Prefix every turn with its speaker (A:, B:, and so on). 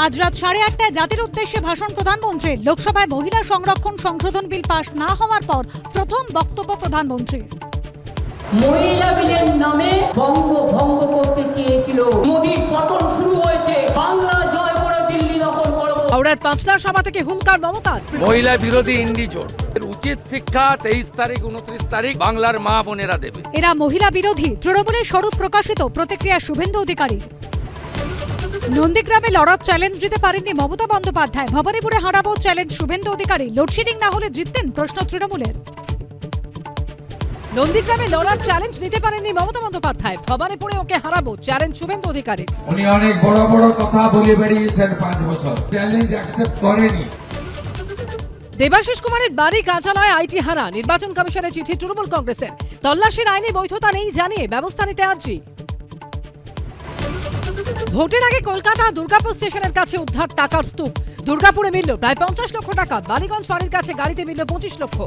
A: আজ রাত 8:30টায় জাতির উদ্দেশ্যে ভাষণ প্রধানমন্ত্রীর। লোকসভায় মহিলা সংরক্ষণ সংশোধন বিল পাশ না হওয়ার পর প্রথম বক্তব্য প্রধানমন্ত্রীর।
B: মহিলা বিলের নামে বঙ্গভঙ্গ করতে চেয়েছিল। মোদির পতন শুরু হয়েছে। বাংলা জয় করে দিল্লি দখল করব।
C: হাওড়ার পাঁচলার সভা থেকে হুঙ্কার মমতার।
D: মহিলা বিরোধী ইন্ডিজোট এর উচিত শিক্ষা 23 তারিখ 29 তারিখ বাংলার মা বোনেরা দেবে।
A: এরা মহিলা বিরোধী। তৃণমূলের স্বরূপ প্রকাশিত প্রতিক্রিয়া শুভেন্দু অধিকারী। নন্দীগ্রামে লড়ার চ্যালেঞ্জ দিতে পারেননি মমতা বন্দ্যোপাধ্যায়। ভবানীপুরে হারাবো চ্যালেঞ্জ শুভেন্দু অধিকারী। লোডশেডিং না হলে জিততেন, প্রশ্ন তৃণমূলের।
C: নন্দীগ্রামে লড়ার চ্যালেঞ্জ নিতে পারেননি মমতা বন্দ্যোপাধ্যায়। ভবানীপুরে ওকে হারাবো চ্যালেঞ্জ শুভেন্দু অধিকারী।
E: উনি অনেক বড় বড় কথা বলে বেরিয়েছেন 5 বছর, চ্যালেঞ্জ অ্যাকসেপ্ট করেনি।
C: দেবাশিস কুমারের বাড়ি কার্যালয়ে আইটি হানা। নির্বাচন কমিশনের চিঠি তৃণমূল কংগ্রেসের। তল্লাশির আইনি বৈধতা নেই জানিয়ে ব্যবস্থা নিতে আর্জি। ভোটের আগে কলকাতা দুর্গাপুর স্টেশনের কাছে উদ্ধার টাকার স্তূপ। দুর্গাপুরে মিলল প্রায় 50 লক্ষ টাকা। বালিগঞ্জ ফাঁড়ির কাছে গাড়িতে মিলল 25 লক্ষ।